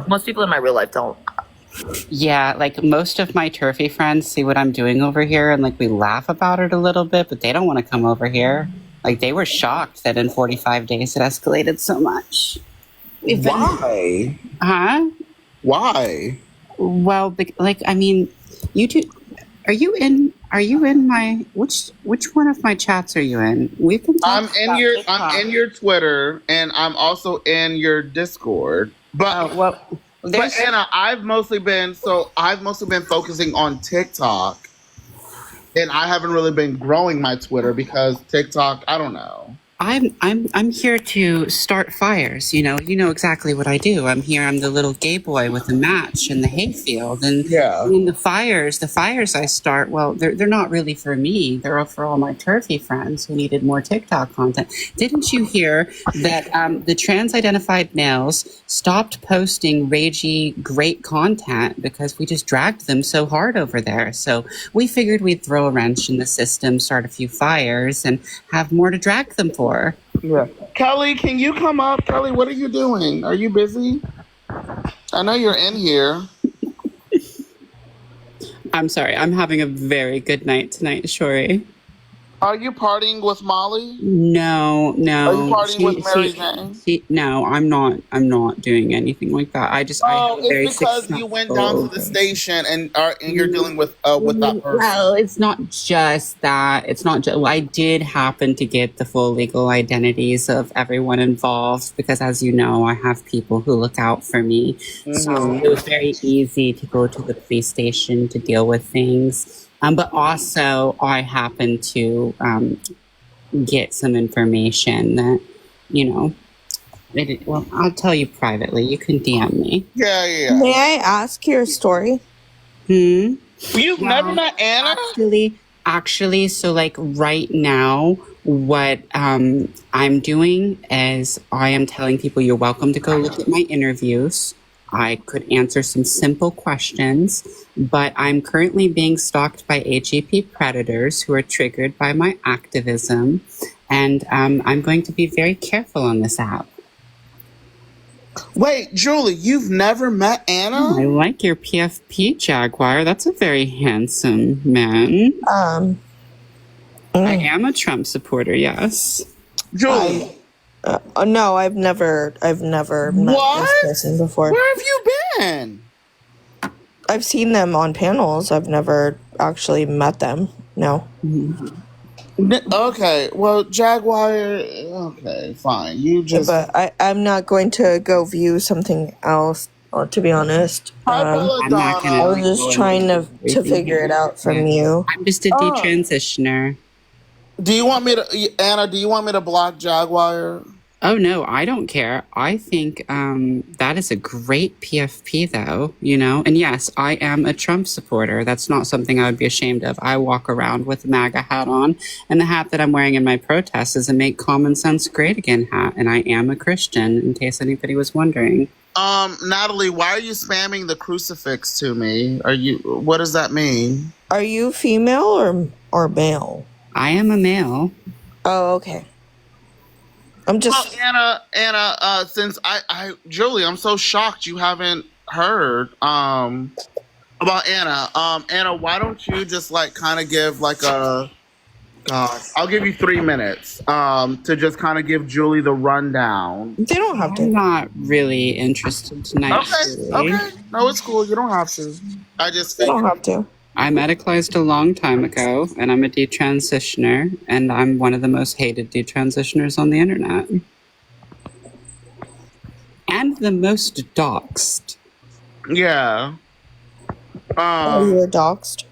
Most people in my real life don't. Yeah, like most of my turfy friends see what I'm doing over here and like we laugh about it a little bit, but they don't want to come over here. Like they were shocked that in 45 days it escalated so much. Why? Huh? Why? Well, like I mean, you two, are you in? Are you in my which one of my chats are you in? We've been talking about TikTok. I'm in your Twitter and I'm also in your Discord. But Anna, I've mostly been focusing on TikTok, and I haven't really been growing my Twitter because TikTok, I don't know. I'm here to start fires. You know exactly what I do. I'm here. I'm the little gay boy with the match in the hayfield, and yeah. I mean, the fires I start. Well, they're not really for me. They're for all my turfy friends who needed more TikTok content. Didn't you hear that the trans-identified males stopped posting ragey great content because we just dragged them so hard over there? So we figured we'd throw a wrench in the system, start a few fires, and have more to drag them for. Yeah. Kelly, can you come up? Kelly, what are you doing? Are you busy? I know you're in here. I'm sorry. I'm having a very good night tonight, Shori. Are you partying with Molly? No. Are you partying with Mary Jane? No, I'm not. I'm not doing anything like that. It's because you went down to the station and you're dealing with that person. Well, it's not just that. It's not just. Well, I did happen to get the full legal identities of everyone involved because, as you know, I have people who look out for me. Mm-hmm. So it was very easy to go to the police station to deal with things. But also, I happen to get some information that, well, I'll tell you privately. You can DM me. Yeah. May I ask your story? You've never met Anna? Actually, so like right now, what I'm doing is I am telling people you're welcome to go look at my interviews. I could answer some simple questions, but I'm currently being stalked by AGP predators who are triggered by my activism, and I'm going to be very careful on this app. Wait, Julie, you've never met Anna? I like your PFP, Jaguar. That's a very handsome man. I am a Trump supporter, yes. Julie. No, I've never met this person before. Where have you been? I've seen them on panels. I've never actually met them. No. Okay, well, Jaguar. Okay, fine. You just. But I'm not going to go view something else. To be honest, I was just trying to figure it out from you. I'm just a detransitioner. Do you want me to, Anna? Do you want me to block Jaguar? Oh no, I don't care. I think that is a great PFP, though. And yes, I am a Trump supporter. That's not something I would be ashamed of. I walk around with a MAGA hat on, and the hat that I'm wearing in my protest is a "Make Common Sense Great Again" hat, and I am a Christian. In case anybody was wondering. Natalie, why are you spamming the crucifix to me? What does that mean? Are you female or male? I am a male. Oh, okay. I'm just Anna. Since Julie, I'm so shocked you haven't heard about Anna. Anna, why don't you just kind of give I'll give you 3 minutes to just kind of give Julie the rundown. They don't have to. I'm not really interested tonight. Okay. No, it's cool. You don't have to. They don't have to. I medicalized a long time ago, and I'm a detransitioner, and I'm one of the most hated detransitioners on the internet. And the most doxxed. Yeah. You were doxxed?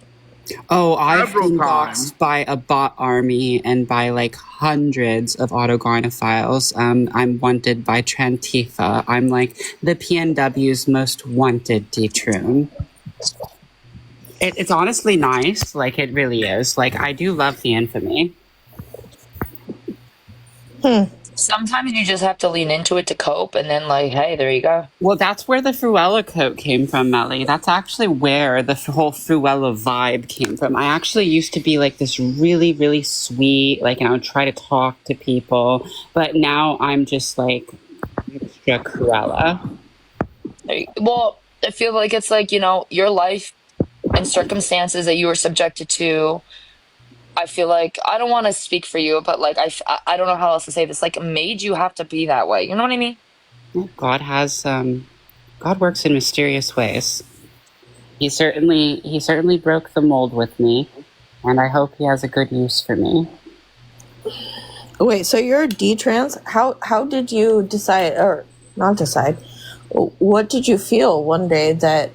Oh, I've been doxxed by a bot army and by hundreds of autogynephiles. I'm wanted by Trantifa. I'm the PNW's most wanted detrun. It's honestly nice. It really is. I do love the infamy. Sometimes you just have to lean into it to cope, and then hey, there you go. Well, that's where the Fruella quote came from, Melly. That's actually where the whole Fruella vibe came from. I actually used to be this really, really sweet, and I would try to talk to people, but now I'm just extra Cruella. Well, I feel like it's like, your life and circumstances that you were subjected to. I feel like I don't want to speak for you, but like I don't know how else to say this. Like made you have to be that way. You know what I mean? God works in mysterious ways. He certainly broke the mold with me, and I hope he has a good use for me. Wait, so you're D-trans? How did you decide, or not decide? What did you feel one day that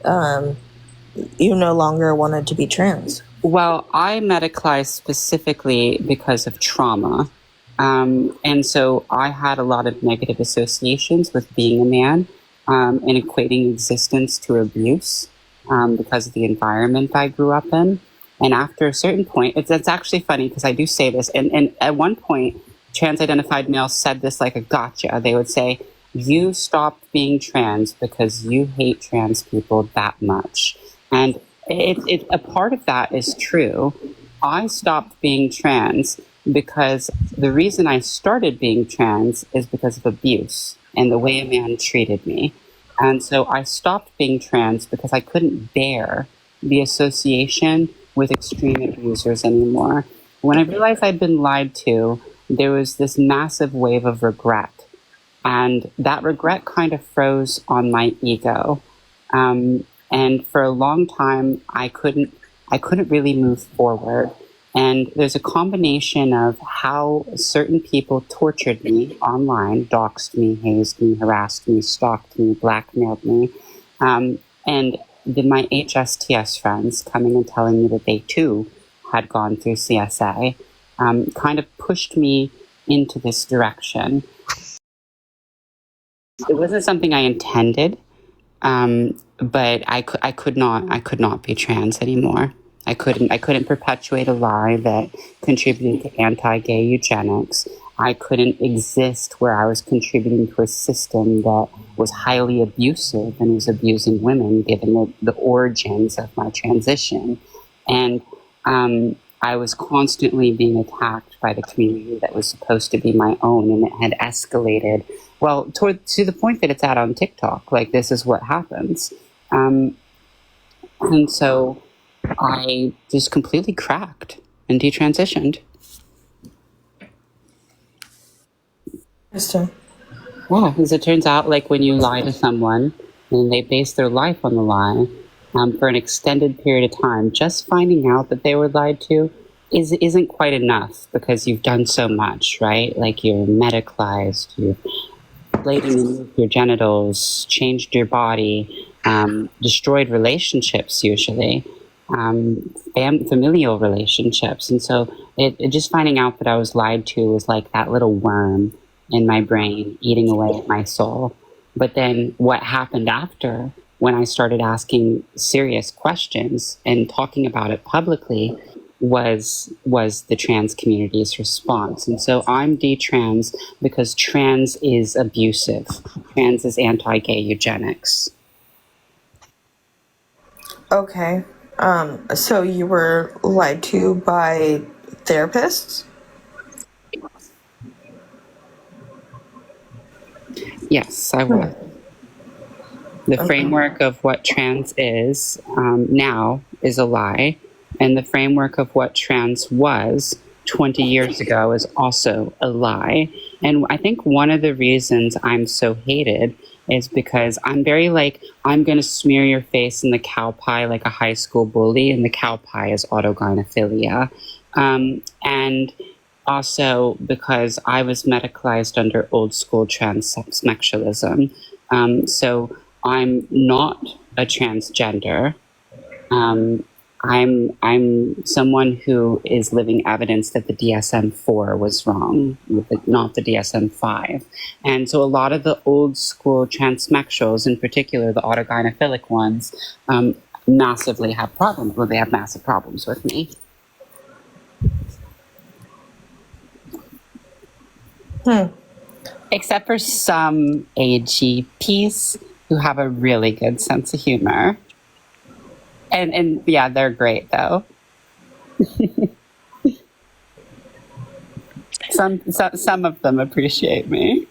you no longer wanted to be trans? Well, I medicalized specifically because of trauma. And so I had a lot of negative associations with being a man, and equating existence to abuse, because of the environment I grew up in. And after a certain point, it's actually funny because I do say this. And at one point, trans-identified males said this like a gotcha. They would say, you stopped being trans because you hate trans people that much. And a part of that is true. I stopped being trans because the reason I started being trans is because of abuse and the way a man treated me. And so I stopped being trans because I couldn't bear the association with extreme abusers anymore. When I realized I'd been lied to, there was this massive wave of regret. And that regret kind of froze on my ego. And for a long time, I couldn't really move forward. And there's a combination of how certain people tortured me online, doxed me, hazed me, harassed me, stalked me, blackmailed me. And my HSTS friends coming and telling me that they too had gone through CSA, kind of pushed me into this direction. It wasn't something I intended, but I could not be trans anymore. I couldn't perpetuate a lie that contributed to anti-gay eugenics. I couldn't exist where I was contributing to a system that was highly abusive and was abusing women, given the origins of my transition. And I was constantly being attacked by the community that was supposed to be my own, and it had escalated, well, to the point that it's at on TikTok. Like, this is what happens. And so I just completely cracked and detransitioned. Interesting. Yeah, as it turns out, like when you lie to someone and they base their life on the lie, for an extended period of time, just finding out that they were lied to isn't quite enough, because you've done so much, right? Like, you're medicalized, you've removed your genitals, changed your body, destroyed relationships, usually, familial relationships. And so it just finding out that I was lied to was like that little worm in my brain eating away at my soul. But then what happened after, when I started asking serious questions and talking about it publicly, was the trans community's response. And so I'm detrans because trans is abusive. Trans is anti-gay eugenics. Okay. So you were lied to by therapists? Yes, I was. The framework of what trans is now is a lie. And the framework of what trans was 20 years ago is also a lie. And I think one of the reasons I'm so hated is because I'm very like, I'm going to smear your face in the cow pie like a high school bully, and the cow pie is autogynephilia. And also because I was medicalized under old school transsexualism. So I'm not a transgender. I'm someone who is living evidence that the DSM-4 was wrong, not the DSM-5. And so a lot of the old school transsexuals, in particular the autogynephilic ones, massively have problems. Well, they have massive problems with me. Except for some AGPs who have a really good sense of humor. And yeah, they're great though. Some of them appreciate me.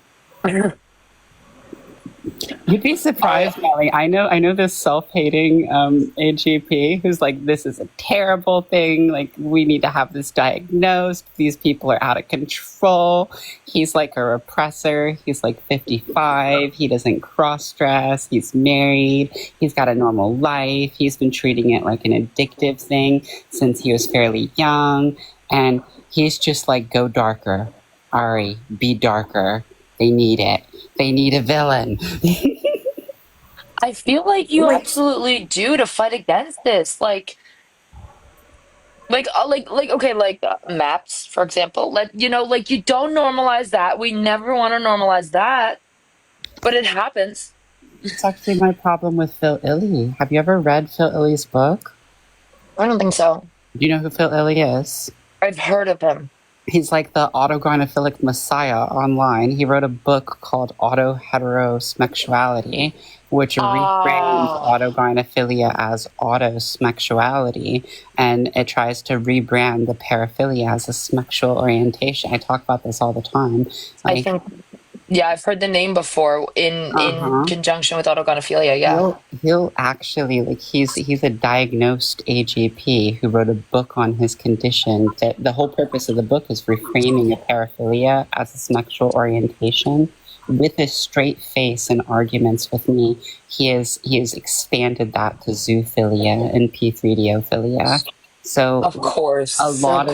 You'd be surprised, Molly. I know this self-hating AGP who's like, this is a terrible thing. Like, we need to have this diagnosed. These people are out of control. He's like a repressor. He's like 55. He doesn't cross-dress. He's married. He's got a normal life. He's been treating it like an addictive thing since he was fairly young. And he's just like, go darker. Ari, be darker. They need it. They need a villain. I feel like you absolutely do to fight against this. Okay, maps, for example. Like you don't normalize that. We never want to normalize that, but it happens. It's actually my problem with Phil Illy. Have you ever read Phil Illy's book? I don't think so. Do you know who Phil Illy is? I've heard of him. He's like the autogynephilic messiah online. He wrote a book called Autoheterosexuality, which reframes autogynephilia as autosexuality, and it tries to rebrand the paraphilia as a sexual orientation. I talk about this all the time. I think, yeah, I've heard the name before in conjunction with autogynephilia. Yeah, he'll actually, like, he's a diagnosed AGP who wrote a book on his condition. That the whole purpose of the book is reframing a paraphilia as a sexual orientation. With a straight face and arguments with me, he has expanded that to zoophilia and P3diophilia. So of course, a lot of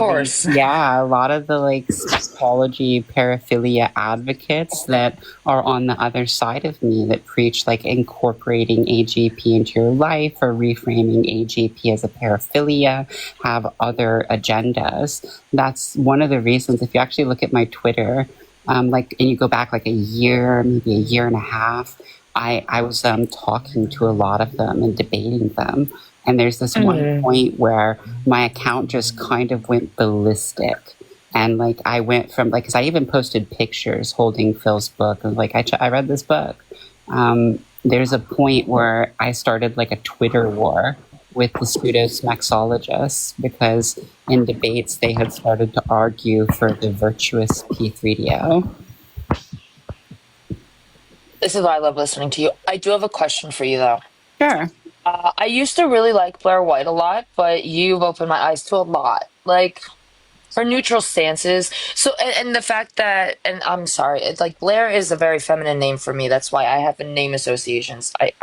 the like psychology paraphilia advocates that are on the other side of me that preach like incorporating AGP into your life or reframing AGP as a paraphilia have other agendas. That's one of the reasons. If you actually look at my Twitter, and you go back like a year, maybe a year and a half, I was talking to a lot of them and debating them. And there's this one point where my account just kind of went ballistic. And like I went from like, because I even posted pictures holding Phil's book. And like, I read this book. There's a point where I started like a Twitter war with the pseudo-smexologists because in debates they had started to argue for the virtuous P3DO. This is why I love listening to you. I do have a question for you, though. Sure. I used to really like Blair White a lot, but you've opened my eyes to a lot. Like, her neutral stances. So, and the fact that, and I'm sorry, it's like Blair is a very feminine name for me. That's why I have name associations. I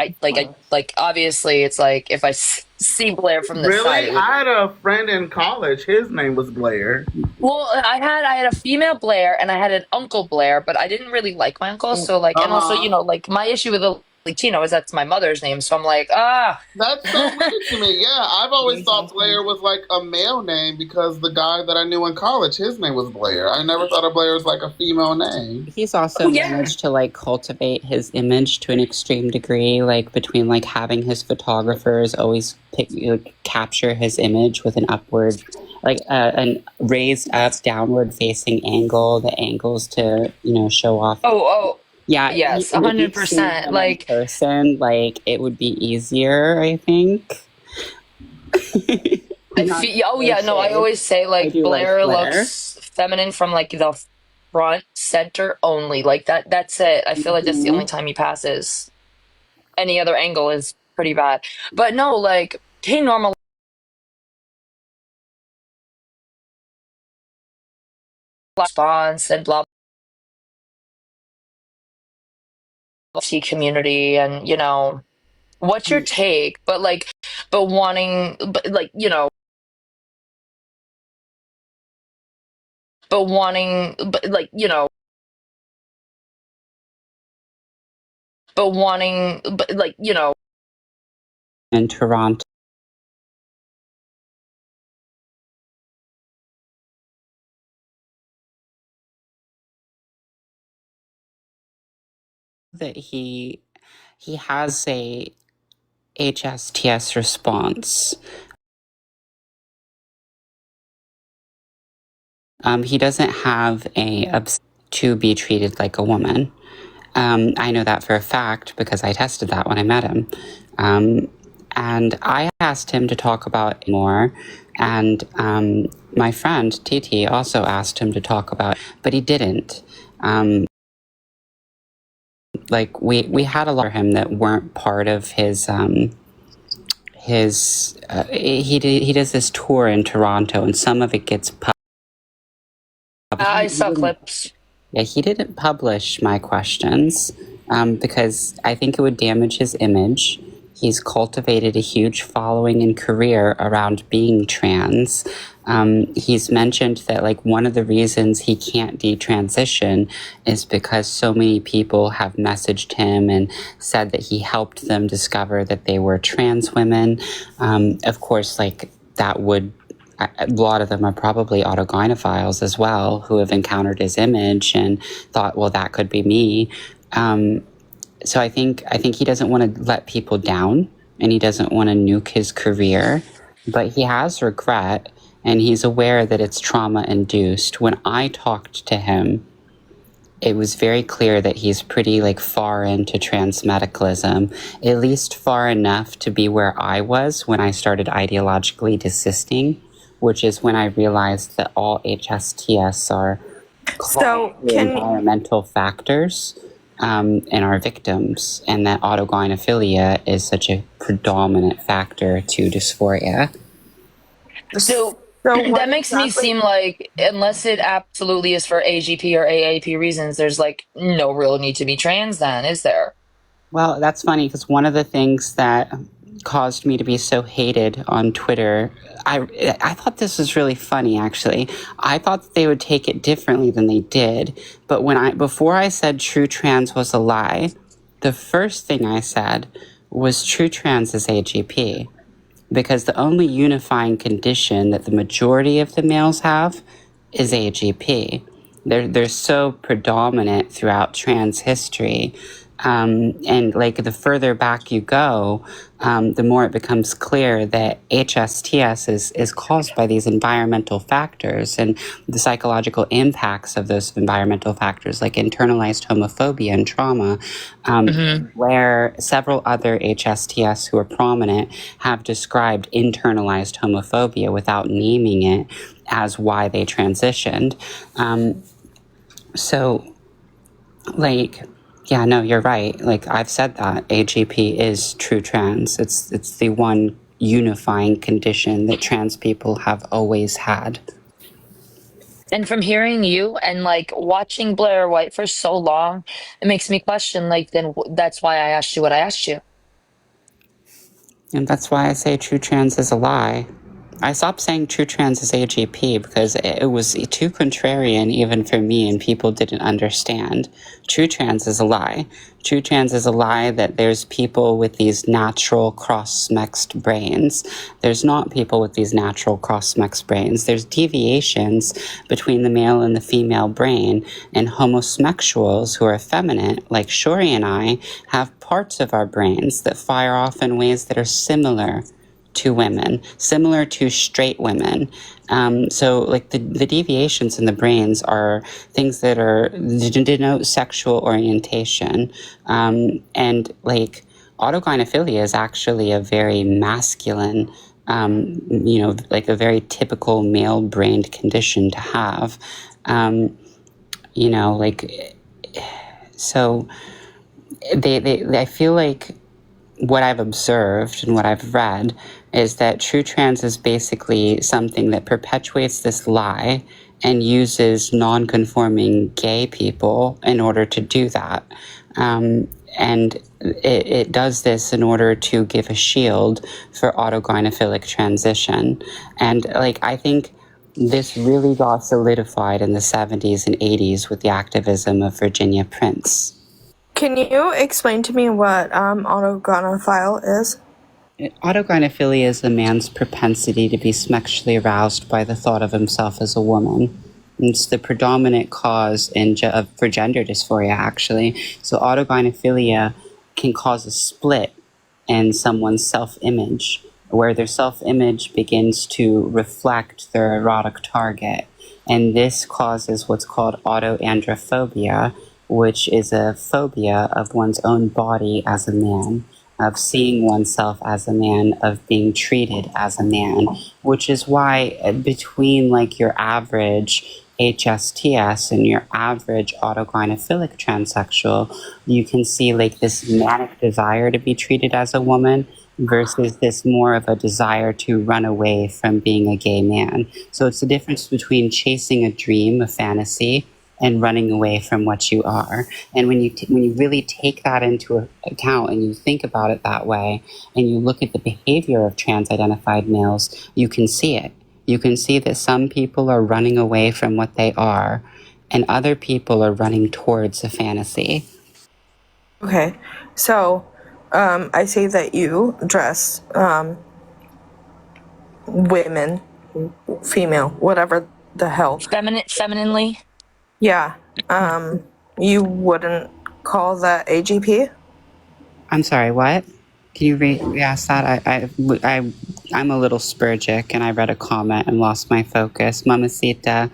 obviously it's like if I see Blair from the side. Really? I had a friend in college. His name was Blair. Well, I had a female Blair and I had an uncle Blair, but I didn't really like my uncle. So like, and also, like my issue with a Latino is that's my mother's name, so I'm like, That's so weird to me. Yeah, I've always thought Blair was like a male name because the guy that I knew in college, his name was Blair. I never thought of Blair as like a female name. He's also managed to like cultivate his image to an extreme degree, like between like having his photographers always capture his image with an upward, like an raised up, downward facing angle, the angles to show off. Yeah. Yes, 100%. Like person, like it would be easier, I think. I always say like Blair looks feminine from like the front center only. Like that's it. I feel like that's the only time he passes. Any other angle is pretty bad. But no, like he normal response and blah community and what's your take but wanting in Toronto that he has a HSTS response. He doesn't have to be treated like a woman. I know that for a fact because I tested that when I met him. And I asked him to talk about it more. And my friend, TT, also asked him to talk about it, but he didn't. like we had a lot of him that weren't part of his he does this tour in Toronto, and some of it gets published. I saw clips. Yeah, he didn't publish my questions because I think it would damage his image. He's cultivated a huge following and career around being trans. He's mentioned that like one of the reasons he can't detransition is because so many people have messaged him and said that he helped them discover that they were trans women. Of course, like that would, a lot of them are probably autogynephiles as well, who have encountered his image and thought, well, that could be me. So I think he doesn't want to let people down, and he doesn't want to nuke his career, but he has regret, and he's aware that it's trauma induced. When I talked to him, it was very clear that he's pretty like far into trans medicalism, at least far enough to be where I was when I started ideologically desisting, which is when I realized that all HSTS are environmental factors. And our victims, and that autogynephilia is such a predominant factor to dysphoria. So that makes me seem like unless it absolutely is for AGP or AAP reasons, there's like no real need to be trans then, is there? Well, that's funny because one of the things that caused me to be so hated on Twitter, I thought this was really funny, actually. I thought that they would take it differently than they did. But before I said true trans was a lie, the first thing I said was true trans is AGP. Because the only unifying condition that the majority of the males have is AGP. They're so predominant throughout trans history. And like the further back you go, the more it becomes clear that HSTS is caused by these environmental factors and the psychological impacts of those environmental factors, like internalized homophobia and trauma, where several other HSTS who are prominent have described internalized homophobia without naming it as why they transitioned. So, like... Yeah, no, you're right. Like I've said that AGP is true trans. It's the one unifying condition that trans people have always had. And from hearing you and like watching Blair White for so long, it makes me question like then that's why I asked you what I asked you. And that's why I say true trans is a lie. I stopped saying true trans is AGP because it was too contrarian even for me, and people didn't understand. True trans is a lie. True trans is a lie that there's people with these natural cross-mexed brains. There's not people with these natural cross-mexed brains. There's deviations between the male and the female brain, and homosexuals who are effeminate, like Shori and I, have parts of our brains that fire off in ways that are similar to women, similar to straight women. So like the deviations in the brains are things that denote sexual orientation. And like autogynephilia is actually a very masculine, like a very typical male-brained condition to have. So I feel like what I've observed and what I've read is that true trans is basically something that perpetuates this lie and uses non-conforming gay people in order to do that. And it does this in order to give a shield for autogynephilic transition. And like, I think this really got solidified in the 70s and 80s with the activism of Virginia Prince. Can you explain to me what autogynephile is? Autogynephilia is a man's propensity to be sexually aroused by the thought of himself as a woman. It's the predominant cause for gender dysphoria, actually. So autogynephilia can cause a split in someone's self-image, where their self-image begins to reflect their erotic target. And this causes what's called autoandrophobia, which is a phobia of one's own body as a man, of seeing oneself as a man, of being treated as a man, which is why between like your average HSTS and your average autogynephilic transsexual, you can see like this manic desire to be treated as a woman versus this more of a desire to run away from being a gay man. So it's the difference between chasing a dream, a fantasy, and running away from what you are. And when you really take that into account and you think about it that way, and you look at the behavior of trans-identified males, you can see it. You can see that some people are running away from what they are, and other people are running towards a fantasy. Okay, so I see that you dress women, female, whatever the hell. Femininely? Yeah. You wouldn't call that AGP? I'm sorry, what? Can you re-ask that? I'm a little spurgic, and I read a comment and lost my focus. Mamacita,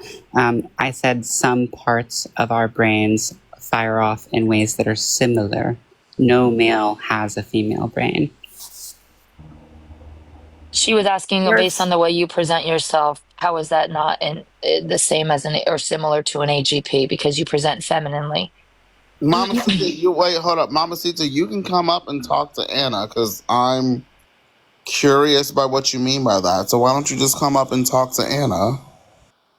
I said some parts of our brains fire off in ways that are similar. No male has a female brain. She was asking based on the way you present yourself, how is that not the same as or similar to an AGP because you present femininely? Mamacita, wait, hold up. Mamacita, you can come up and talk to Anna because I'm curious by what you mean by that. So why don't you just come up and talk to Anna?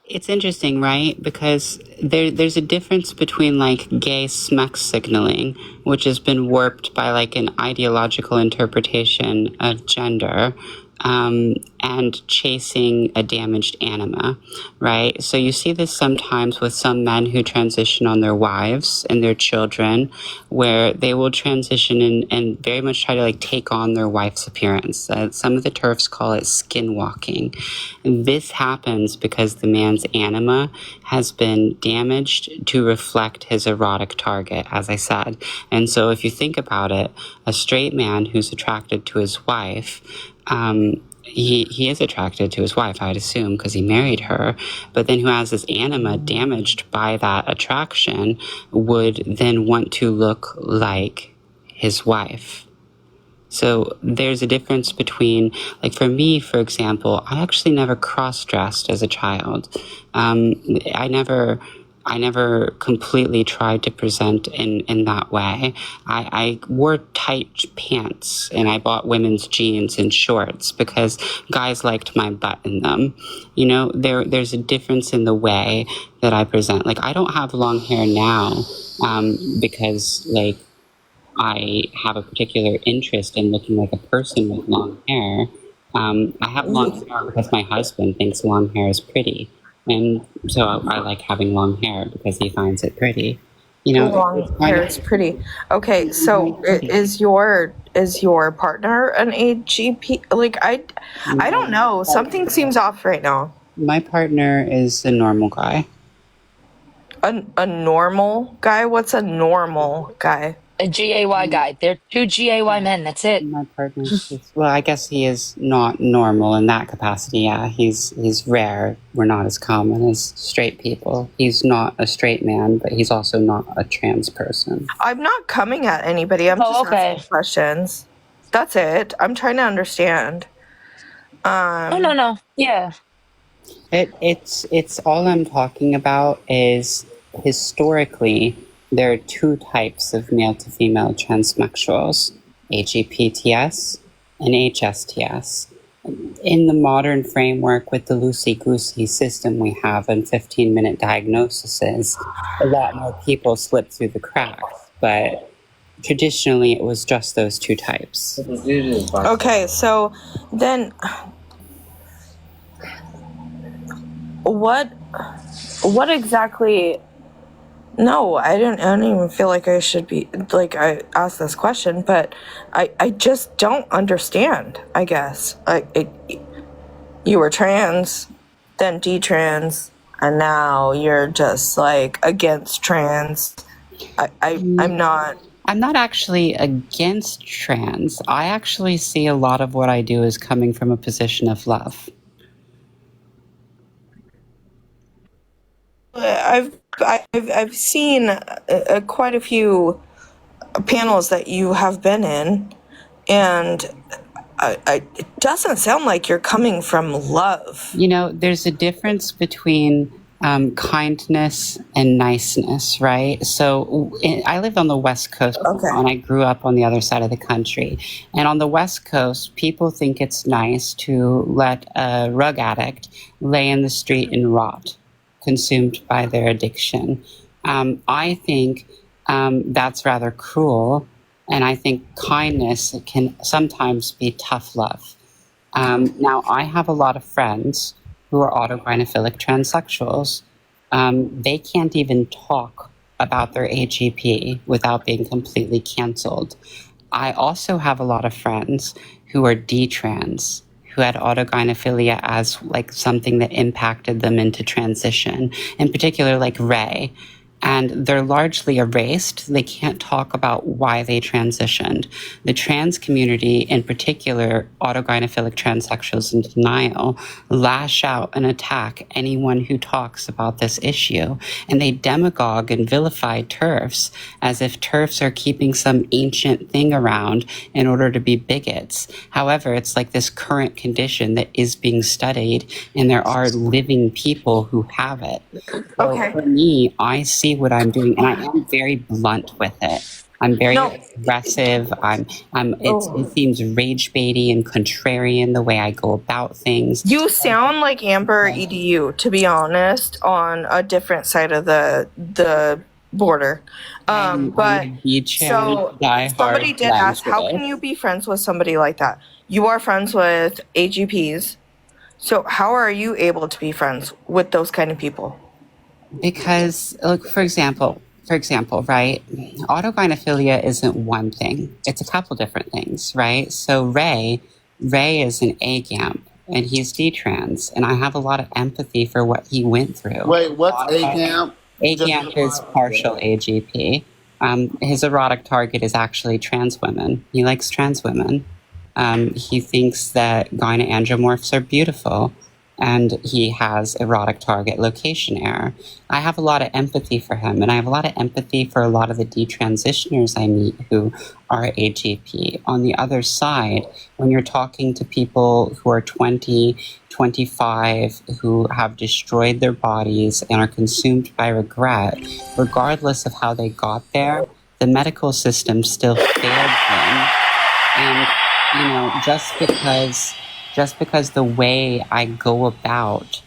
It's interesting, right? Because there's a difference between like gay smack signaling, which has been warped by like an ideological interpretation of gender, and chasing a damaged anima, right? So you see this sometimes with some men who transition on their wives and their children, where they will transition and very much try to like take on their wife's appearance. Some of the TERFs call it skinwalking. And this happens because the man's anima has been damaged to reflect his erotic target, as I said. And so if you think about it, a straight man who's attracted to his wife, he is attracted to his wife, I'd assume, because he married her, but then who has his anima damaged by that attraction would then want to look like his wife. So there's a difference between, like for me, for example, I actually never cross-dressed as a child. I never completely tried to present in that way. I wore tight pants and I bought women's jeans and shorts because guys liked my butt in them. You know, there's a difference in the way that I present. Like I don't have long hair now because like I have a particular interest in looking like a person with long hair. I have long hair because my husband thinks long hair is pretty. And so I like having long hair because he finds it pretty. You know, long hair is pretty. Okay, so is your partner an AGP? Like I don't know. Something seems off right now. My partner is a normal guy. A normal guy? What's a normal guy? A GAY guy. They're two GAY men. That's it. My partner is, well, I guess he is not normal in that capacity. Yeah, he's rare. We're not as common as straight people. He's not a straight man, but he's also not a trans person. I'm not coming at anybody. I'm just asking questions. That's it. I'm trying to understand. No. Yeah. It's all I'm talking about is historically there are two types of male to female transsexuals, AGPTS and HSTS. In the modern framework with the loosey-goosey system we have in 15-minute diagnoses, a lot more people slip through the cracks, but traditionally it was just those two types. Okay, so then what exactly? No, I don't even feel like I should be, like, I asked this question, but I just don't understand, I guess. You were trans, then detrans, and now you're just, like, against trans. I'm not... I'm not actually against trans. I actually see a lot of what I do as coming from a position of love. I've seen quite a few panels that you have been in, and it doesn't sound like you're coming from love. You know, there's a difference between kindness and niceness, right? So I lived on the West Coast and I grew up on the other side of the country. And on the West Coast, people think it's nice to let a rug addict lay in the street and rot, consumed by their addiction. I think that's rather cruel. And I think kindness can sometimes be tough love. Now, I have a lot of friends who are autogynephilic transsexuals. They can't even talk about their AGP without being completely canceled. I also have a lot of friends who are D-trans, who had autogynephilia as like something that impacted them into transition, in particular like Ray. And they're largely erased. They can't talk about why they transitioned. The trans community, in particular, autogynephilic transsexuals in denial, lash out and attack anyone who talks about this issue. And they demagogue and vilify TERFs as if TERFs are keeping some ancient thing around in order to be bigots. However, it's like this current condition that is being studied, and there are living people who have it. So for me, I see what I'm doing, and I am very blunt with it. I'm very aggressive. It seems rage baity and contrarian the way I go about things. You sound like Amber EDU, to be honest, on a different side of the border. But so somebody did ask, how can you be friends with somebody like that? You are friends with AGPs. So how are you able to be friends with those kind of people? Because, look, for example, right, autogynephilia isn't one thing. It's a couple different things, right? So Ray is an AGAMP, and he's D-trans, and I have a lot of empathy for what he went through. Wait, what's AGAMP? AGAMP is partial AGP. His erotic target is actually trans women. He likes trans women. He thinks that gynoandromorphs are beautiful, and he has erotic target location error. I have a lot of empathy for him, and I have a lot of empathy for a lot of the detransitioners I meet who are AGP. On the other side, when you're talking to people who are 20, 25, who have destroyed their bodies and are consumed by regret, regardless of how they got there, the medical system still failed them. And, you know, just because the way I go about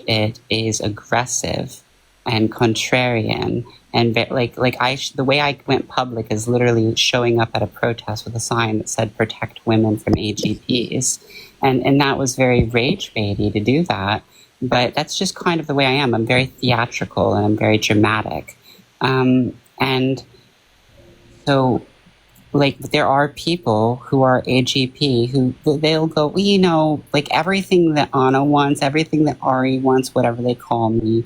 it is aggressive and contrarian, and the way I went public is literally showing up at a protest with a sign that said "Protect Women from AGPs," and that was very rage baity to do that. But that's just kind of the way I am. I'm very theatrical and I'm very dramatic, and so. Like, there are people who are AGP who they'll go, well, you know, like everything that Anna wants, everything that Ari wants, whatever they call me,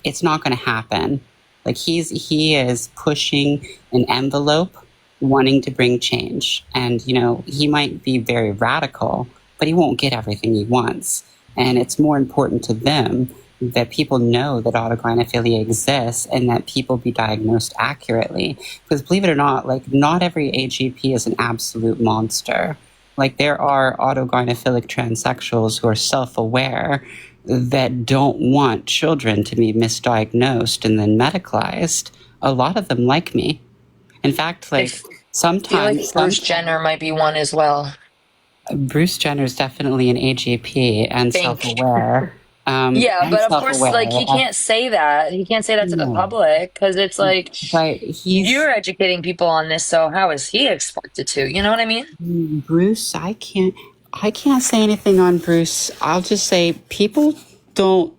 it's not going to happen. Like he is pushing an envelope, wanting to bring change. And, you know, he might be very radical, but he won't get everything he wants. And it's more important to them that people know that autogynephilia exists and that people be diagnosed accurately. Because believe it or not, like not every AGP is an absolute monster. Like there are autogynephilic transsexuals who are self-aware that don't want children to be misdiagnosed and then medicalized. A lot of them like me. In fact, like sometimes... I feel like Bruce Jenner might be one as well. Bruce Jenner is definitely an AGP and self-aware. Yeah, but of course, like he can't say that. He can't say that to the public because it's like, but you're educating people on this. So how is he expected to? You know what I mean? Bruce, I can't say anything on Bruce. I'll just say people don't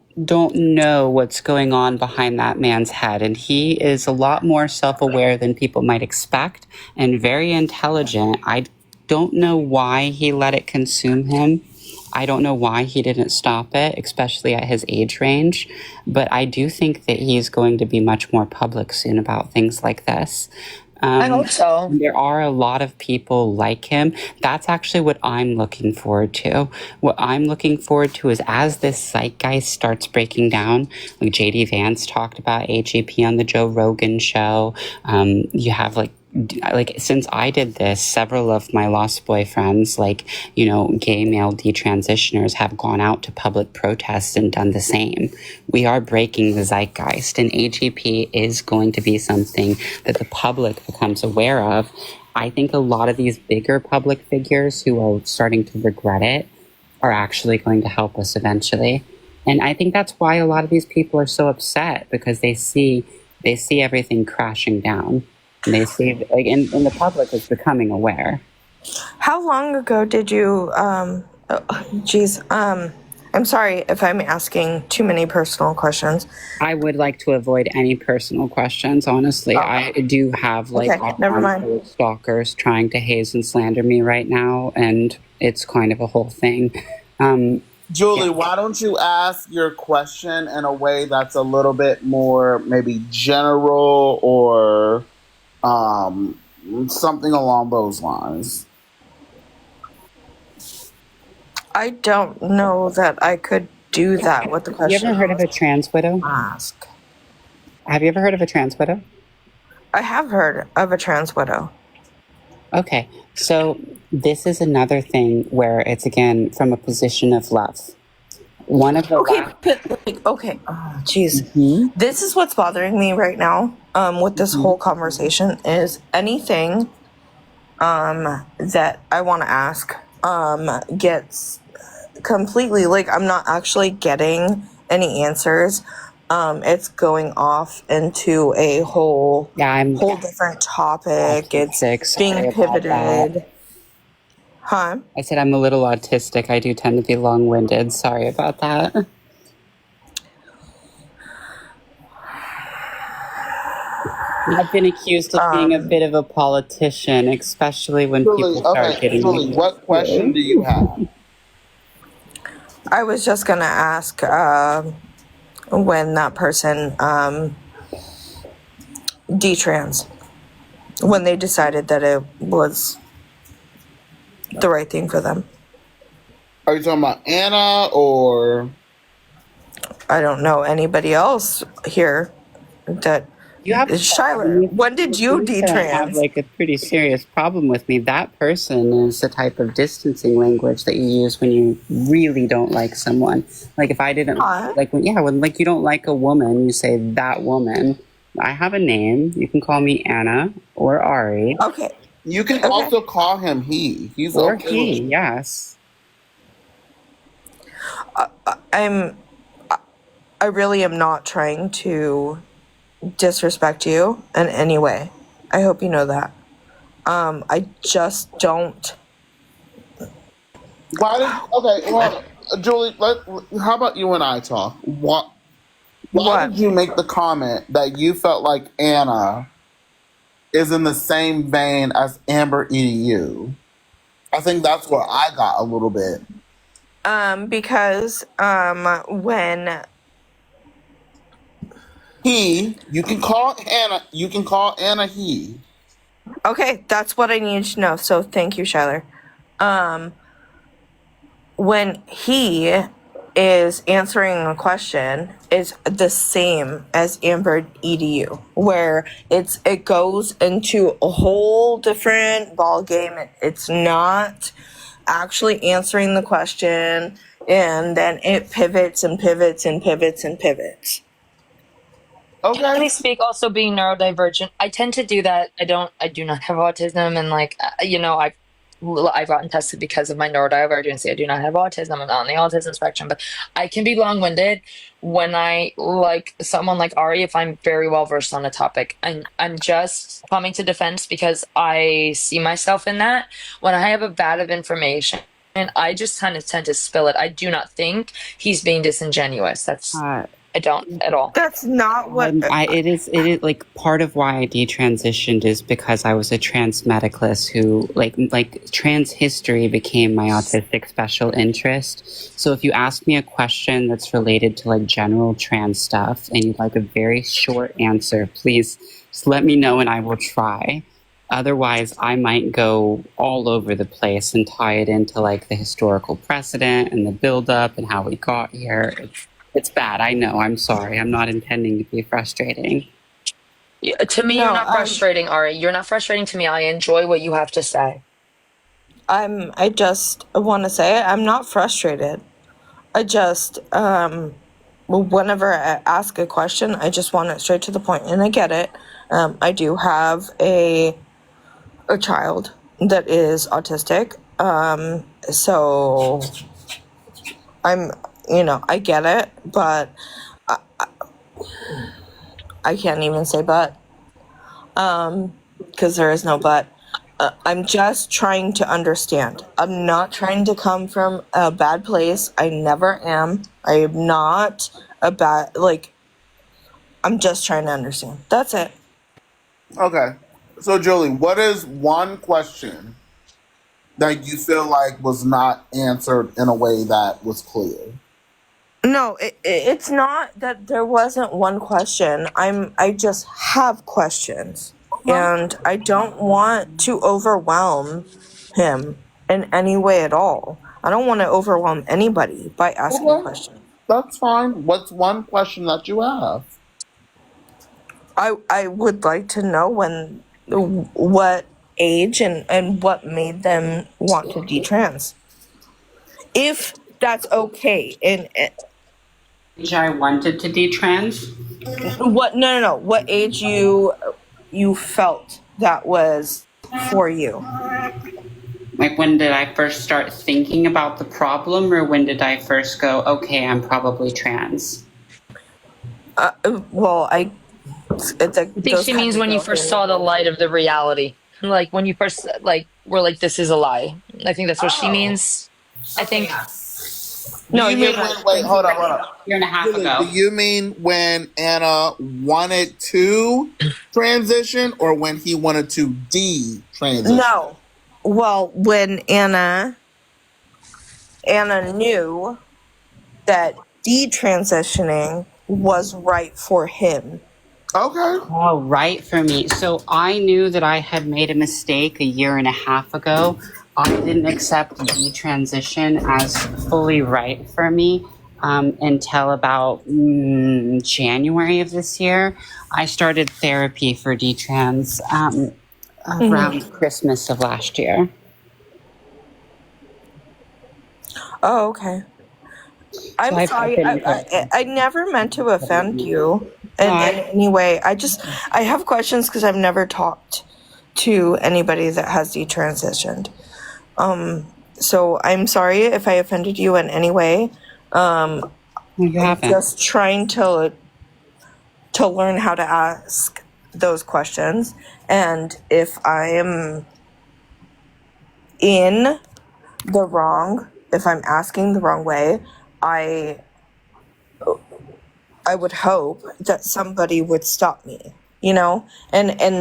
know what's going on behind that man's head, and he is a lot more self-aware than people might expect, and very intelligent. I don't know why he let it consume him. I don't know why he didn't stop it, especially at his age range, but I do think that he's going to be much more public soon about things like this. I hope so. There are a lot of people like him. That's actually what I'm looking forward to. What I'm looking forward to is as this zeitgeist starts breaking down, like JD Vance talked about AGP on the Joe Rogan show. You have like like since I did this, several of my lost boyfriends, like, you know, gay male detransitioners, have gone out to public protests and done the same. We are breaking the zeitgeist, and AGP is going to be something that the public becomes aware of. I think a lot of these bigger public figures who are starting to regret it are actually going to help us eventually. And I think that's why a lot of these people are so upset, because they see everything crashing down. And they see, like, and the public is becoming aware. How long ago did you, I'm sorry if I'm asking too many personal questions. I would like to avoid any personal questions, honestly. I do have, like, Okay, never mind. Stalkers trying to haze and slander me right now, and it's kind of a whole thing. Julie, why don't you ask your question in a way that's a little bit more maybe general or something along those lines? I don't know that I could do that with the question. Have you ever heard of a trans widow? Ask. Have you ever heard of a trans widow? I have heard of a trans widow. Okay, so this is another thing where it's, again, from a position of love. One of the okay, oh jeez, This is what's bothering me right now. With this whole conversation is anything, that I want to ask, gets completely, like, I'm not actually getting any answers. It's going off into a whole different topic. It's being pivoted. Huh? I said I'm a little autistic. I do tend to be long-winded. Sorry about that. I've been accused of being a bit of a politician, especially when people start getting... Julie, what question do you have? I was just going to ask when that person detrans, when they decided that it was the right thing for them. Are you talking about Anna or... I don't know anybody else here that... You have Shyler, when did you detrans? Have, like, a pretty serious problem with me. That person is the type of distancing language that you use when you really don't like someone. Like, if I didn't when like you don't like a woman, you say that woman. I have a name. You can call me Anna or Ari. Okay. You can also call him he. He's or okay. He. Yes. I really am not trying to disrespect you in any way. I hope you know that. I just don't. Julie, how about you and I talk? Why did you make the comment that you felt like Anna is in the same vein as Amber EDU? I think that's where I got a little bit. Because when you can call Anna he. Okay, that's what I needed to know. So thank you, Shyler. When he is answering a question is the same as Amber EDU, where it goes into a whole different ball game. It's not actually answering the question, and then it pivots and pivots and pivots and pivots. Okay. Can I speak? Also, being neurodivergent, I tend to do that. I do not have autism, and I've gotten tested because of my neurodivergency. I do not have autism. I'm not on the autism spectrum, but I can be long-winded when I like someone like Ari, if I'm very well versed on a topic. And I'm just coming to defense because I see myself in that. When I have a vat of information, and I just kind of tend to spill it. I do not think he's being disingenuous. I don't at all. That's not what it is like part of why I detransitioned is because I was a trans medicalist who like trans history became my autistic special interest. So if you ask me a question that's related to like general trans stuff and you'd like a very short answer, please just let me know and I will try. Otherwise, I might go all over the place and tie it into like the historical precedent and the buildup and how we got here. It's bad. I know. I'm sorry. I'm not intending to be frustrating. To me, you're No, not frustrating, Ari. You're not frustrating to me. I enjoy what you have to say. I just want to say I'm not frustrated. I just whenever I ask a question, I just want it straight to the point, and I get it. I do have a child that is autistic, so I'm, I get it, but I can't even say but, because there is no but. I'm just trying to understand. I'm not trying to come from a bad place. I never am. I am not a bad, I'm just trying to understand. That's it. Okay. So, Julie, what is one question that you feel like was not answered in a way that was clear? No, it's not that there wasn't one question. I just have questions, and I don't want to overwhelm him in any way at all. I don't want to overwhelm anybody by asking Okay. questions. That's fine. What's one question that you have? I would like to know what age and what made them want to detrans. If that's okay. And Age I wanted to detrans. what no. What age you felt that was for you? Like, when did I first start thinking about the problem, or when did I first go, okay, I'm probably trans? Well, I think she means when you first saw the light of the reality. Like when you first were like, this is a lie. I think that's what she means. I think. No, Do you mean when, wait, hold on. A year and a half Julie, ago. do you mean when Anna wanted to transition or when he wanted to de-transition? No. Well, when Anna knew that detransitioning was right for him. Okay. Oh, right for me. So I knew that I had made a mistake a year and a half ago. I didn't accept detransition as fully right for me until about January of this year. I started therapy for detrans around Christmas of last year. Oh, okay. I'm sorry. I never meant to offend you in any way. I have questions because I've never talked to anybody that has detransitioned. So I'm sorry if I offended you in any way. You haven't. I'm just trying to learn how to ask those questions, and if I am in the wrong, if I'm asking the wrong way, I would hope that somebody would stop me, and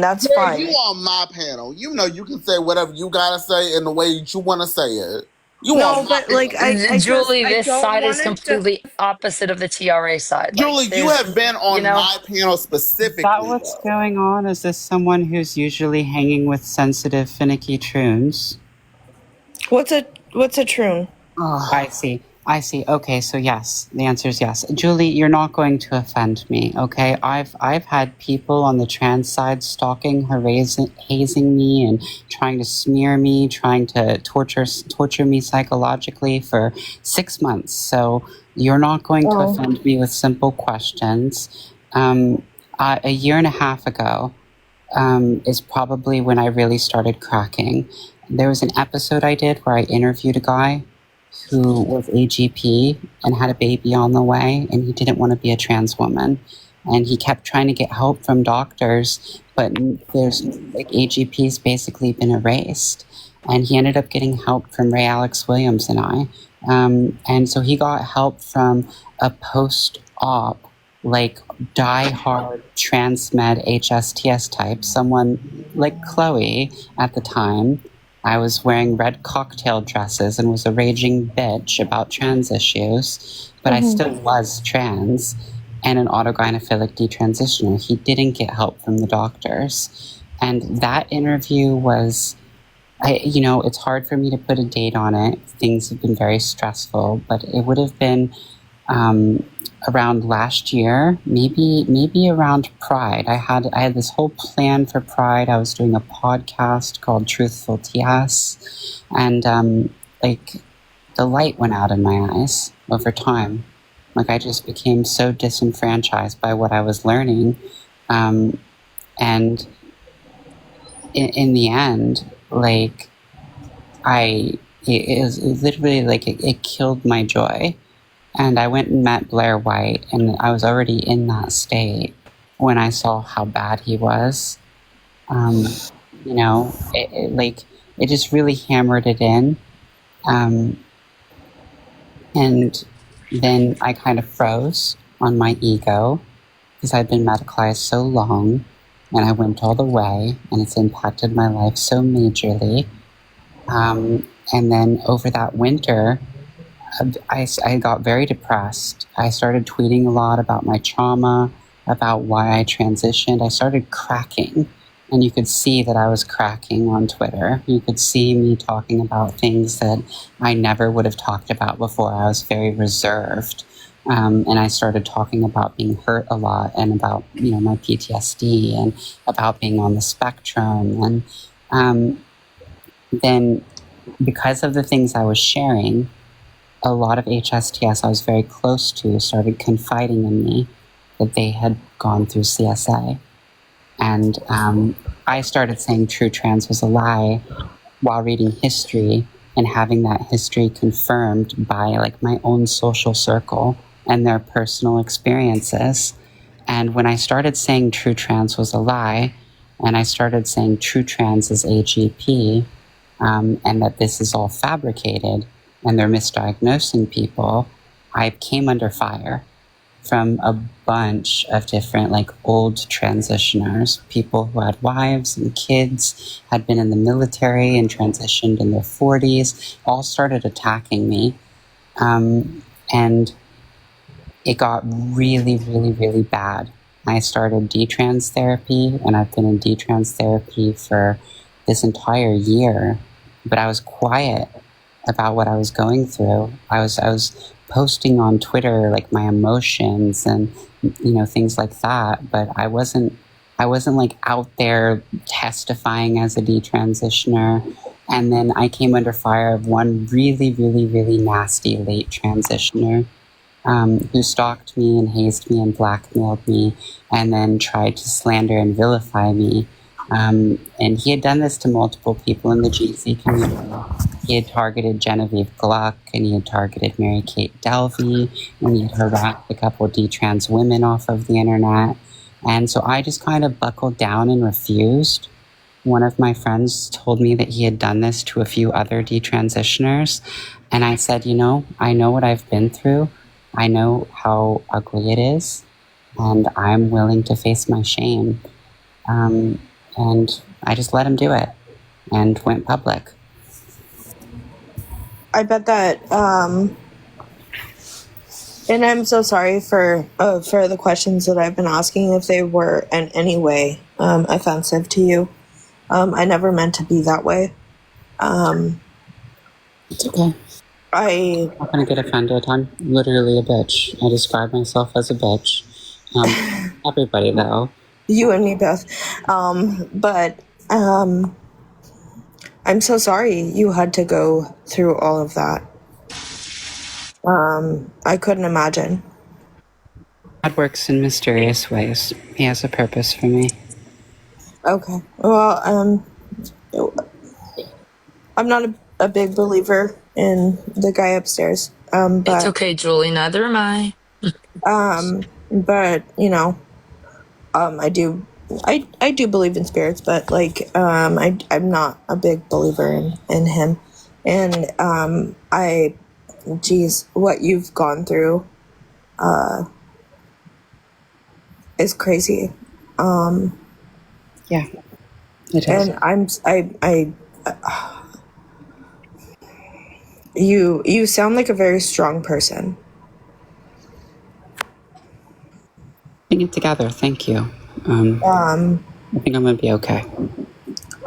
that's Girl, fine. you on my panel. You know you can say whatever you gotta say in the way that you want to say it. You No, on my but like panel. Julie, I this don't side is want it to. completely opposite of the TRA side. Julie, Like, you there's, have been on my panel specifically. Is that what's going on? Is this someone who's usually hanging with sensitive, finicky troons? What's a troon? I see. Okay, so yes, the answer is yes. Julie, you're not going to offend me, okay? I've had people on the trans side stalking, hazing me, and trying to smear me, trying to torture me psychologically for 6 months. So you're not going to offend me with simple questions. A year and a half ago is probably when I really started cracking. There was an episode I did where I interviewed a guy who was AGP and had a baby on the way, and he didn't want to be a trans woman. And he kept trying to get help from doctors, but there's AGP's basically been erased. And he ended up getting help from Ray Alex Williams and I. And so he got help from a post-op, die-hard trans-med HSTS type, someone like Chloe at the time. I was wearing red cocktail dresses and was a raging bitch about trans issues, but I still was trans and an autogynephilic detransitioner. He didn't get help from the doctors. And that interview was, it's hard for me to put a date on it. Things have been very stressful, but it would have been around last year, maybe around Pride. I had this whole plan for Pride. I was doing a podcast called Truthful TS, and like the light went out in my eyes over time. Like I just became so disenfranchised by what I was learning, and in the end, like it was literally like it killed my joy. And I went and met Blair White, and I was already in that state when I saw how bad he was. You know, it just really hammered it in. And then I kind of froze on my ego because I'd been medicalized so long, and I went all the way, and it's impacted my life so majorly. And then over that winter, I got very depressed. I started tweeting a lot about my trauma, about why I transitioned. I started cracking, and you could see that I was cracking on Twitter. You could see me talking about things that I never would have talked about before. I was very reserved. And I started talking about being hurt a lot, and about, you know, my PTSD, and about being on the spectrum. And then because of the things I was sharing, a lot of HSTS I was very close to started confiding in me that they had gone through CSA. And I started saying true trans was a lie while reading history, and having that history confirmed by like my own social circle and their personal experiences. And when I started saying true trans was a lie, and I started saying true trans is AGP, and that this is all fabricated, and they're misdiagnosing people, I came under fire from a bunch of different like old transitioners, people who had wives and kids, had been in the military and transitioned in their 40s, all started attacking me. And it got really, really, really bad. I started detrans therapy, and I've been in detrans therapy for this entire year, but I was quiet about what I was going through. I was posting on Twitter like my emotions and, you know, things like that, but I wasn't like out there testifying as a detransitioner. And then I came under fire of one really, really, really nasty late transitioner, who stalked me and hazed me and blackmailed me, and then tried to slander and vilify me. And he had done this to multiple people in the GC community. He had targeted Genevieve Gluck, and he had targeted Mary-Kate Delvey, and he had harassed a couple of detrans women off of the internet. And so I just kind of buckled down and refused. One of my friends told me that he had done this to a few other detransitioners. And I said, you know, I know what I've been through. I know how ugly it is, and I'm willing to face my shame. And I just let him do it and went public. I bet that, and I'm so sorry for the questions that I've been asking, if they were in any way offensive to you. I never meant to be that way. It's okay. I'm not going to get offended. I'm literally a bitch. I describe myself as a bitch. Everybody, though. You and me both. But I'm so sorry you had to go through all of that. I couldn't imagine. God works in mysterious ways. He has a purpose for me. Okay. Well, I'm not a big believer in the guy upstairs. But it's okay, Julie. Neither am I. But you know, I do believe in spirits, but like, I'm not a big believer in him. And geez, what you've gone through is crazy. Yeah, it is. And you sound like a very strong person. Putting it together. Thank you. I think I'm gonna be okay.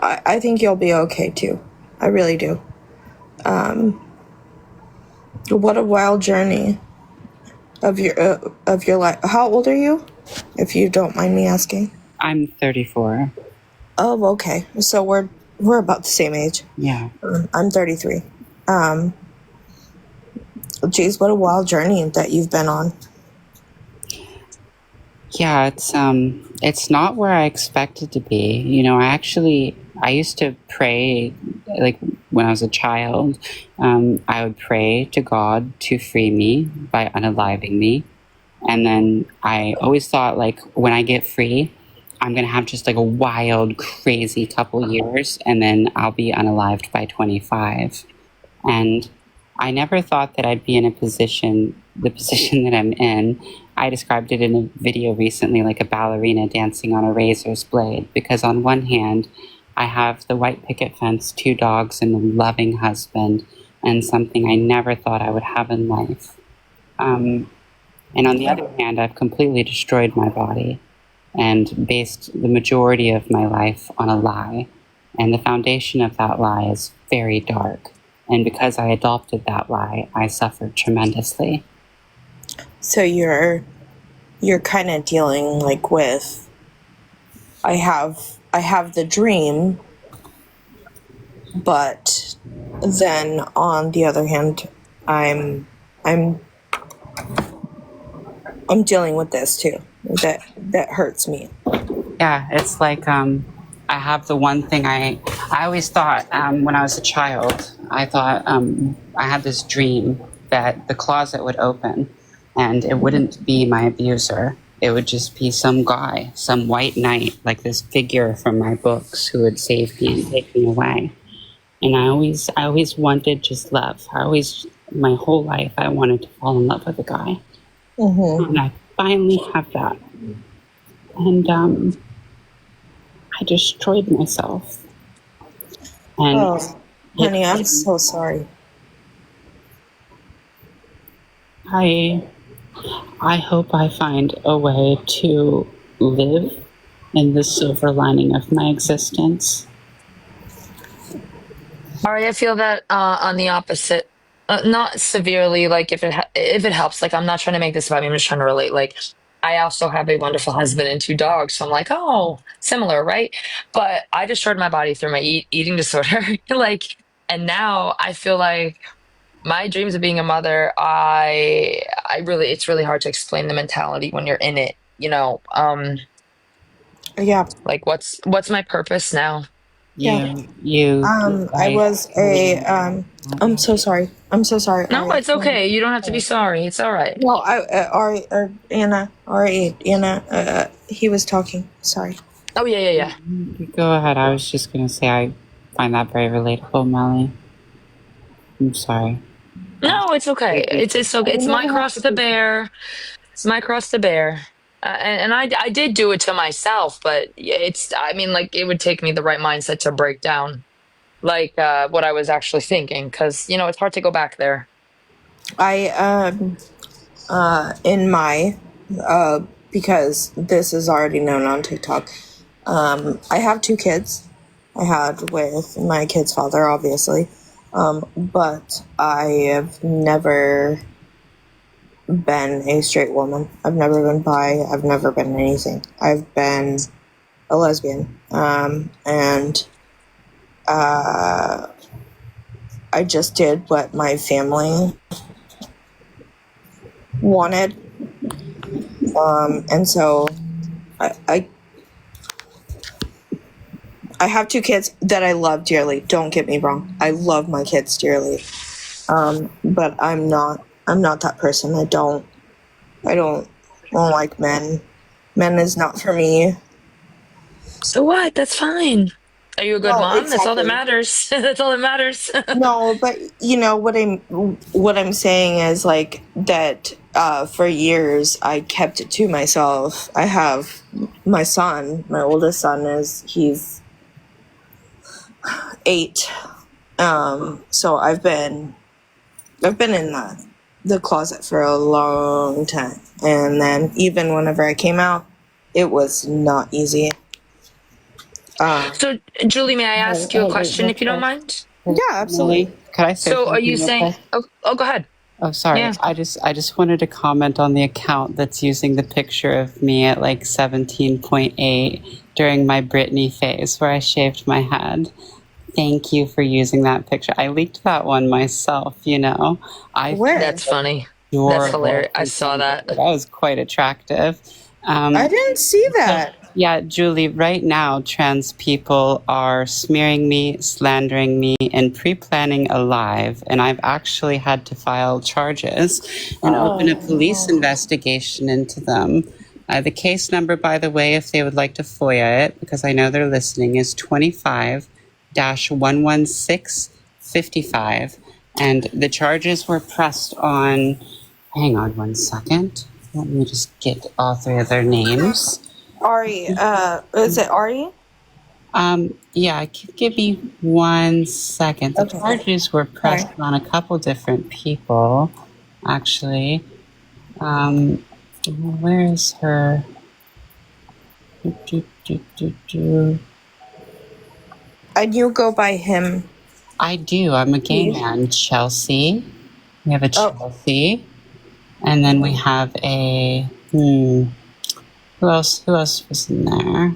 I think you'll be okay too. I really do. What a wild journey. of your life. How old are you, if you don't mind me asking? I'm 34. Oh, okay. So we're about the same age. Yeah. I'm 33. Geez, what a wild journey that you've been on. Yeah, it's not where I expected to be. You know, I used to pray, like when I was a child. I would pray to God to free me by unaliving me. And then I always thought, like, when I get free, I'm going to have just like a wild, crazy couple years, and then I'll be unalived by 25. And I never thought that I'd be in the position that I'm in. I described it in a video recently like a ballerina dancing on a razor's blade, because on one hand, I have the white picket fence, 2 dogs, and a loving husband, and something I never thought I would have in life. And on the other hand, I've completely destroyed my body and based the majority of my life on a lie. And the foundation of that lie is very dark. And because I adopted that lie, I suffered tremendously. So you're kind of dealing like with, I have the dream, but then on the other hand, I'm dealing with this too. That hurts me. Yeah, it's like I have the one thing I always thought when I was a child. I thought I had this dream that the closet would open and it wouldn't be my abuser. It would just be some guy, some white knight, like this figure from my books who would save me and take me away. And I always wanted just love. My whole life, I wanted to fall in love with a guy. Mm-hmm. And I finally have that. And I destroyed myself. And honey, I'm so sorry. I hope I find a way to live in the silver lining of my existence. Ari, I feel that on the opposite, not severely. Like if it helps, like I'm not trying to make this about me. I'm just trying to relate. Like I also have a wonderful husband and 2 dogs, so I'm like, oh, similar, right? But I destroyed my body through my eating disorder, like, and now I feel like my dreams of being a mother. It's really hard to explain the mentality when you're in it. You know, Yeah. like what's my purpose now? I was a I'm so sorry. I'm so sorry. No, it's okay. You don't have to be sorry. It's all right. Well, Anna, he was talking. Sorry. Oh yeah. Go ahead. I was just going to say I find that very relatable, Melly. I'm sorry. No, it's okay. It's okay. It's my cross to bear. It's my cross to bear. And I did do it to myself, but I mean, like, it would take me the right mindset to break down, like, what I was actually thinking, because, you know, it's hard to go back there. In my, because this is already known on TikTok, I have 2 kids. I had with my kid's father, obviously, but I have never been a straight woman. I've never been bi. I've never been anything. I've been a lesbian, and I just did what my family wanted, and so I have 2 kids that I love dearly. Don't get me wrong. I love my kids dearly, but I'm not that person. I don't like men. Men is not for me. So what? That's fine. Are you a good mom? Exactly. That's all that matters. That's all that matters. No, but you know what I'm saying is like that. For years, I kept it to myself. I have my son. My oldest son he's 8. So I've been in the closet for a long time, and then even whenever I came out, it was not easy. So, Julie, may I ask you a question if you don't mind? Yeah, absolutely. Could I say So, are something you real saying? quick? Oh, go ahead. Oh, sorry. Yeah. I just wanted to comment on the account that's using the picture of me at like 17.8 during my Britney phase where I shaved my head. Thank you for using that picture. I leaked that one myself, you know. I Where? That's funny. That's adorable. hilarious. I saw that. That was quite attractive. I didn't see that. Yeah, Julie, right now, trans people are smearing me, slandering me, and pre-planning a live. And I've actually had to file charges and open a police investigation into them. The case number, by the way, if they would like to FOIA it, because I know they're listening, is 25-11655. And the charges were pressed on, hang on one second. Let me just get all three of their names. Ari, is it Ari? Yeah, give me 1 second. The Okay. charges were pressed on a couple different people, actually. Where is her? And you go by him. I do. I'm a gay man. Chelsea. We have a Chelsea. And then we have a... Who else was in there?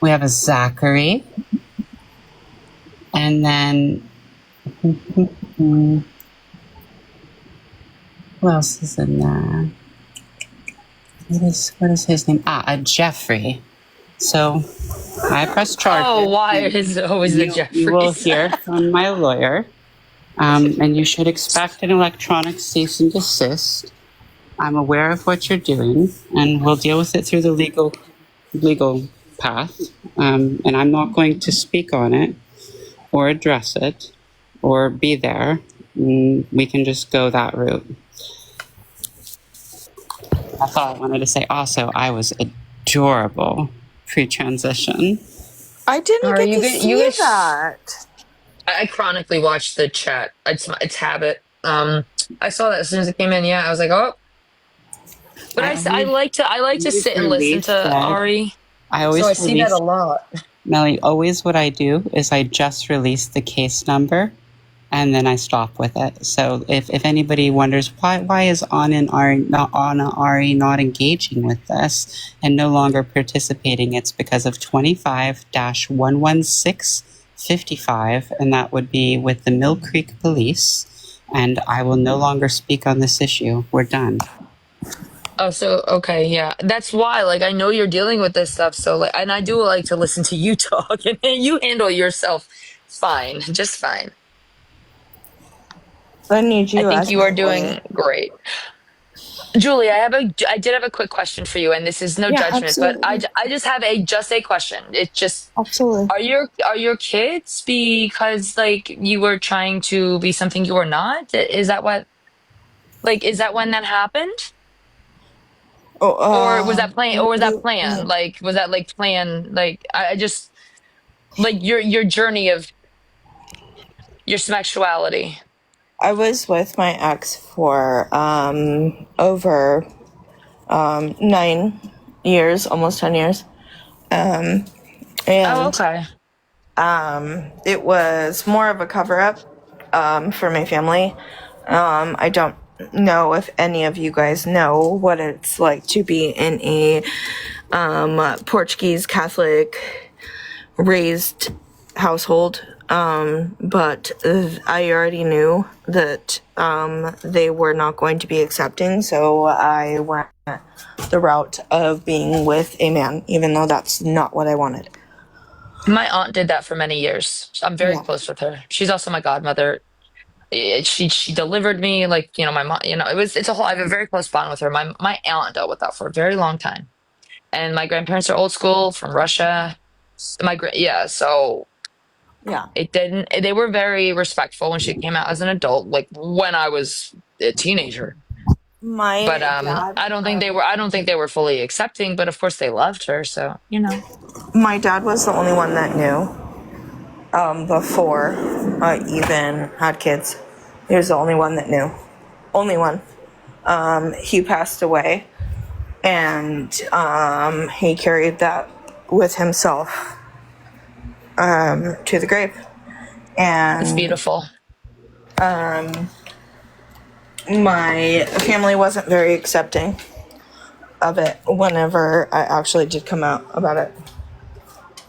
We have a Zachary. And then... Who else is in there? What is his name? A Jeffrey. So I press charges. Oh, why is it always the Jeffries? You will hear from my lawyer. And you should expect an electronic cease and desist. I'm aware of what you're doing, and we'll deal with it through the legal path. And I'm not going to speak on it or address it or be there. We can just go that route. That's all I wanted to say. Also, I was adorable pre-transition. I didn't get to see that. I chronically watch the chat. It's habit. I saw that as soon as it came in. Yeah, I was like, oh. But I like to sit and listen to Ari. So I see that a lot. Melly, always what I do is I just release the case number and then I stop with it. So if anybody wonders why is Anna Ari not engaging with this and no longer participating, it's because of 25-11655, and that would be with the Mill Creek Police. And I will no longer speak on this issue. We're done. Oh, so okay, yeah. That's why, like, I know you're dealing with this stuff, so like, and I do like to listen to you talk, and you handle yourself fine, just fine. I need you. I think you are doing great. Julie, I did have a quick question for you, and this is no judgment, absolutely. but I just have a question. It's just Absolutely. Are your kids because like you were trying to be something you were not? Is that what? Like, is that when that happened? Or was that planned? Or was that planned? Like, was that like planned? Like, I just like your journey of your sexuality. I was with my ex for over 9 years, almost 10 years. And okay. It was more of a cover-up for my family. I don't know if any of you guys know what it's like to be in a Portuguese Catholic raised household. But I already knew that they were not going to be accepting, so I went the route of being with a man, even though that's not what I wanted. My aunt did that for many years. I'm very close with her. She's also my godmother. She delivered me, like, you know, my mom, you know, it's a whole, I have a very close bond with her. My aunt dealt with that for a very long time. And my grandparents are old school from Russia. So they were very respectful when she came out as an adult, like when I was a teenager. I don't think they were fully accepting, but of course they loved her, so, you know. My dad was the only one that knew before I even had kids. He was the only one that knew. Only one. He passed away, and he carried that with himself to the grave. And it's beautiful. my family wasn't very accepting of it whenever I actually did come out about it.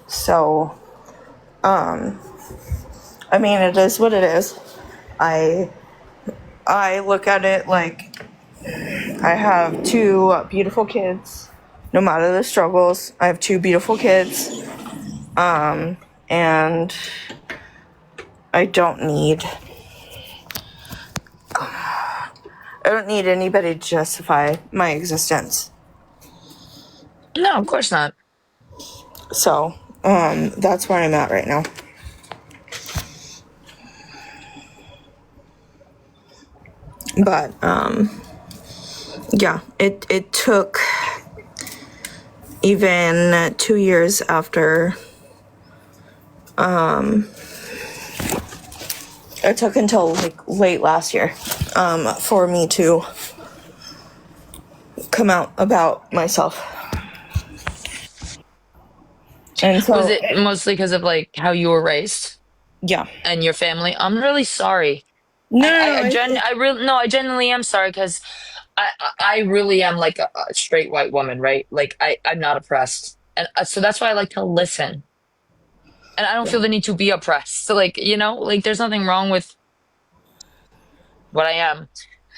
So, I mean, it is what it is. I look at it like I have two beautiful kids. No matter the struggles, I have two beautiful kids. And I don't need anybody to justify my existence. No, of course not. So, that's where I'm at right now. But, yeah, it took even 2 years after, it took until like late last year, for me to come out about myself. And so, Was it mostly because of like how you were raised yeah. and your family? I'm really sorry. No, I genuinely am sorry because I really am like a straight white woman, right? Like I'm not oppressed, and so that's why I like to listen, and I don't feel the need to be oppressed. So like like there's nothing wrong with what I am.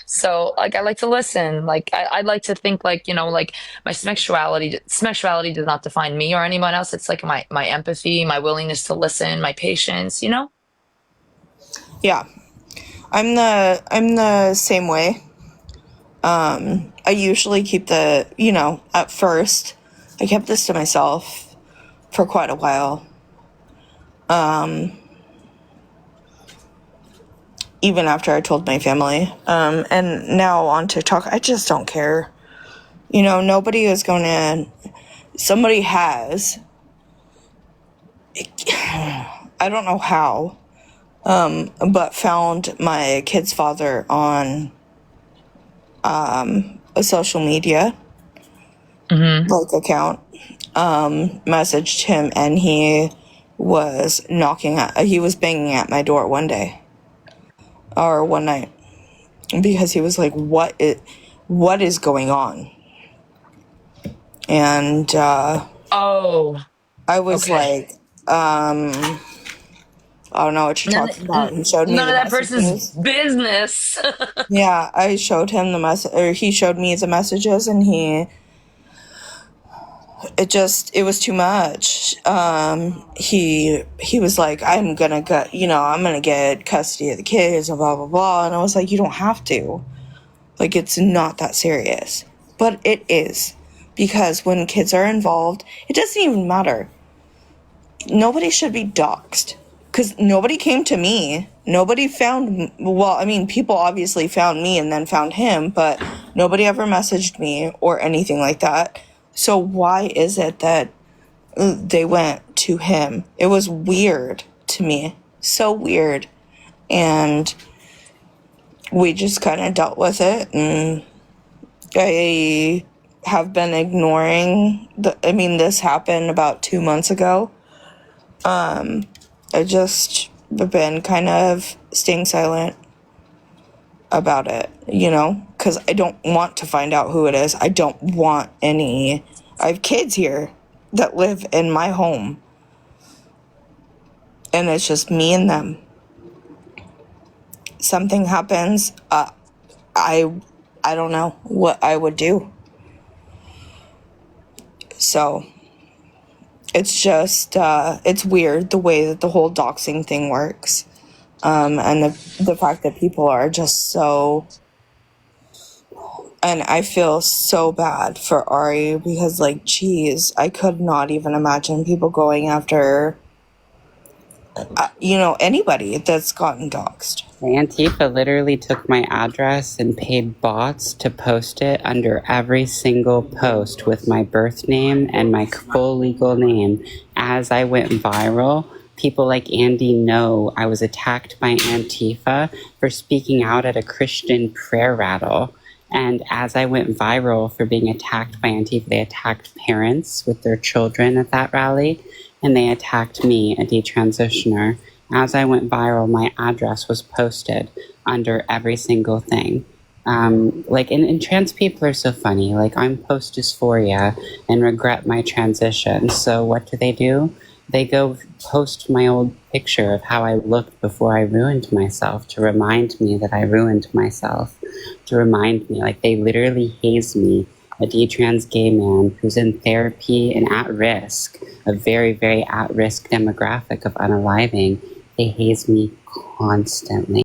So like I like to listen. Like I like to think like like my sexuality does not define me or anyone else. It's like my empathy, my willingness to listen, my patience. yeah. I'm the same way. I usually keep at first, I kept this to myself for quite a while. Even after I told my family. And now on TikTok, I just don't care. Nobody is somebody has, I don't know how, but found my kid's father on a social media like account, messaged him, and he was banging at my door one night because he was like, what is going on? And I was like, I don't know what you're talking about. He showed me None the of that person's messages. business. Yeah, I showed him the he showed me the messages, and it was too much. He was like, I'm gonna get custody of the kids and blah blah blah, and I was like, you don't have to. Like, it's not that serious. But it is, because when kids are involved, it doesn't even matter. Nobody should be doxxed, because nobody came to me. Nobody found, people obviously found me and then found him, but nobody ever messaged me or anything like that. So why is it that they went to him? It was weird to me. So weird. And we just kind of dealt with it, and I have been ignoring this happened about 2 months ago. I just been kind of staying silent about it, because I don't want to find out who it is. I don't want I have kids here that live in my home, and it's just me and them. Something happens, I don't know what I would do. So it's just, it's weird the way that the whole doxing thing works. And the fact that people are just so, and I feel so bad for Ari, because geez, I could not even imagine people going after, anybody that's gotten doxed. Antifa literally took my address and paid bots to post it under every single post with my birth name and my full legal name. As I went viral, people like Andy know I was attacked by Antifa for speaking out at a Christian prayer rattle. And as I went viral for being attacked by Antifa, they attacked parents with their children at that rally, and they attacked me, a detransitioner. as I went viral, my address was posted under every single thing. And trans people are so funny. Like, I'm post dysphoria and regret my transition. So what do? They go post my old picture of how I looked before I ruined myself to remind me that I ruined myself, to remind me, like, they literally haze me, a detrans gay man who's in therapy and at risk, a very, very at-risk demographic of unaliving. They haze me constantly.